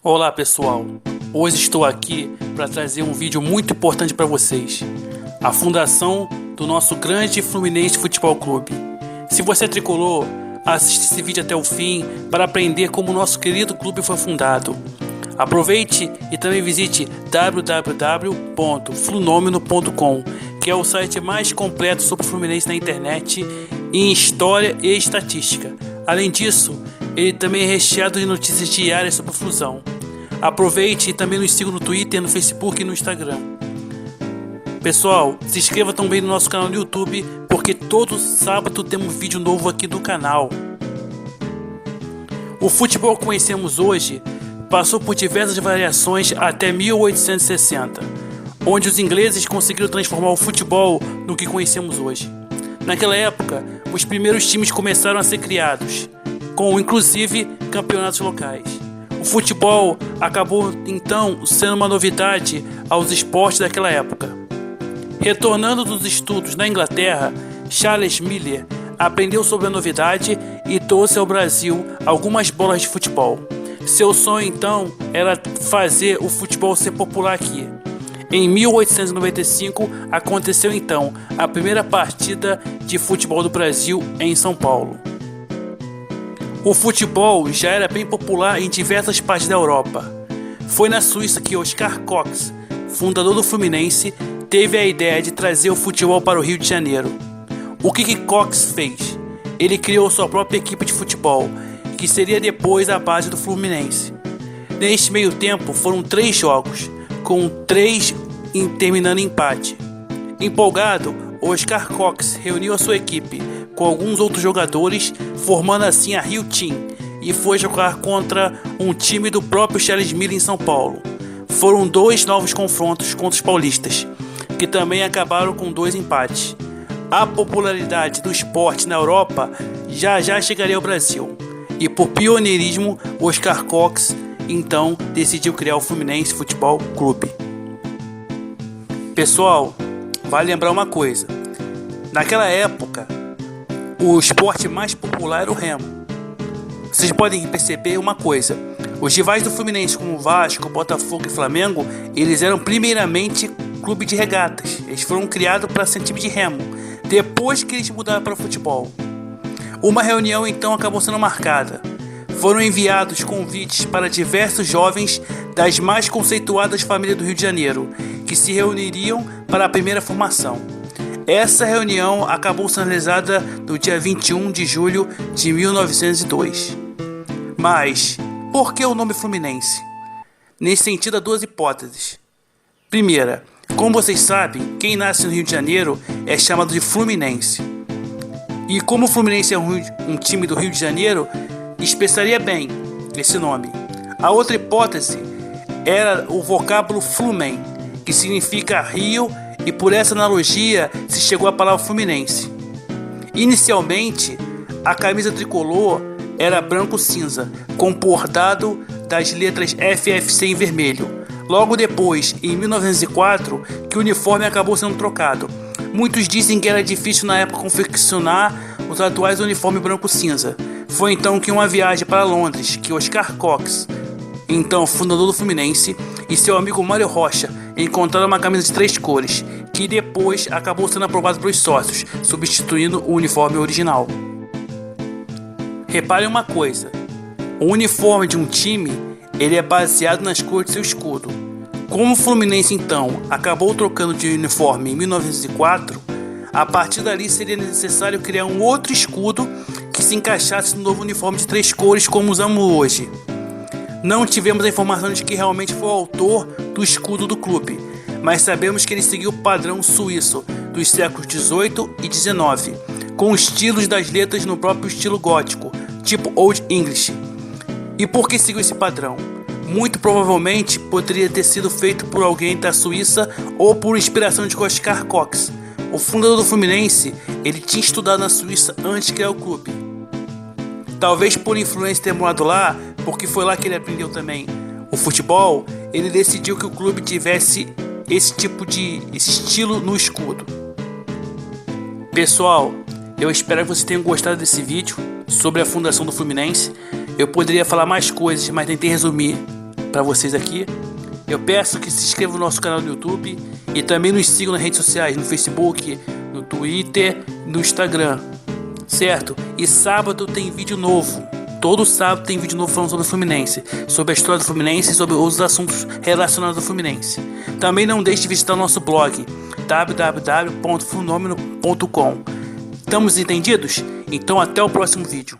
Olá pessoal, hoje estou aqui para trazer um vídeo muito importante para vocês. A fundação do nosso grande Fluminense Futebol Clube. Se você é tricolor, assiste esse vídeo até o fim para aprender como o nosso querido clube foi fundado. Aproveite e também visite www.flunomeno.com, que é o site mais completo sobre o Fluminense na internet em história e estatística. Além disso, ele também é recheado de notícias diárias sobre a Flusão. Aproveite e também nos siga no Twitter, no Facebook e no Instagram. Pessoal, se inscreva também no nosso canal no YouTube, porque todo sábado temos vídeo novo aqui do canal. O futebol que conhecemos hoje passou por diversas variações até 1860, onde os ingleses conseguiram transformar o futebol no que conhecemos hoje. Naquela época, os primeiros times começaram a ser criados, com inclusive campeonatos locais. O futebol acabou então sendo uma novidade aos esportes daquela época. Retornando dos estudos na Inglaterra, Charles Miller aprendeu sobre a novidade e trouxe ao Brasil algumas bolas de futebol. Seu sonho então era fazer o futebol ser popular aqui. Em 1895 aconteceu então a primeira partida de futebol do Brasil em São Paulo. O futebol já era bem popular em diversas partes da Europa. Foi na Suíça que Oscar Cox, fundador do Fluminense, teve a ideia de trazer o futebol para o Rio de Janeiro. O que Cox fez? Ele criou sua própria equipe de futebol, que seria depois a base do Fluminense. Neste meio tempo foram 3 jogos, com 3 terminando em empate. Empolgado, Oscar Cox reuniu a sua equipe com alguns outros jogadores, formando assim a Rio Team, e foi jogar contra um time do próprio Charles Miller em São Paulo. Foram 2 novos confrontos contra os paulistas, que também acabaram com 2 empates. A popularidade do esporte na Europa já chegaria ao Brasil, e por pioneirismo, Oscar Cox então decidiu criar o Fluminense Futebol Clube. Pessoal, vale lembrar uma coisa: naquela época, o esporte mais popular era o remo. Vocês podem perceber uma coisa: os rivais do Fluminense, como Vasco, Botafogo e Flamengo, eles eram primeiramente clube de regatas. Eles foram criados para ser time de remo, depois que eles mudaram para o futebol. Uma reunião então acabou sendo marcada. Foram enviados convites para diversos jovens das mais conceituadas famílias do Rio de Janeiro, que se reuniriam para a primeira formação. Essa reunião acabou sendo realizada no dia 21 de julho de 1902. Mas, por que o nome Fluminense? Nesse sentido, há 2 hipóteses. Primeira, como vocês sabem, quem nasce no Rio de Janeiro é chamado de Fluminense. E como o Fluminense é um time do Rio de Janeiro, especiaria bem esse nome. A outra hipótese era o vocábulo Flumen, que significa rio, e por essa analogia se chegou à palavra Fluminense. Inicialmente, a camisa tricolor era branco-cinza, com bordado das letras FFC em vermelho. Logo depois, em 1904, que o uniforme acabou sendo trocado. Muitos dizem que era difícil na época confeccionar os atuais uniformes branco-cinza. Foi então que uma viagem para Londres, que Oscar Cox, então fundador do Fluminense, e seu amigo Mário Rocha encontraram uma camisa de 3 cores, que depois acabou sendo aprovado pelos sócios, substituindo o uniforme original. Reparem uma coisa: o uniforme de um time ele é baseado nas cores de seu escudo. Como o Fluminense então acabou trocando de uniforme em 1904, a partir dali seria necessário criar um outro escudo que se encaixasse no novo uniforme de 3 cores como usamos hoje. Não tivemos a informação de que realmente foi o autor do escudo do clube, mas sabemos que ele seguiu o padrão suíço dos séculos XVIII e XIX, com estilos das letras no próprio estilo gótico, tipo Old English. E por que seguiu esse padrão? Muito provavelmente poderia ter sido feito por alguém da Suíça ou por inspiração de Oscar Cox. O fundador do Fluminense, ele tinha estudado na Suíça antes de criar o clube. Talvez por influência ter morado lá, porque foi lá que ele aprendeu também o futebol, ele decidiu que o clube tivesse esse estilo no escudo. Pessoal, eu espero que vocês tenham gostado desse vídeo sobre a fundação do Fluminense. Eu poderia falar mais coisas, mas tentei resumir para vocês aqui. Eu peço que se inscrevam no nosso canal no YouTube e também nos sigam nas redes sociais, no Facebook, no Twitter, no Instagram, certo? E sábado tem vídeo novo. Todo sábado tem vídeo novo falando sobre o Fluminense, sobre a história do Fluminense e sobre outros assuntos relacionados ao Fluminense. Também não deixe de visitar o nosso blog www.funomeno.com. Estamos entendidos? Então até o próximo vídeo.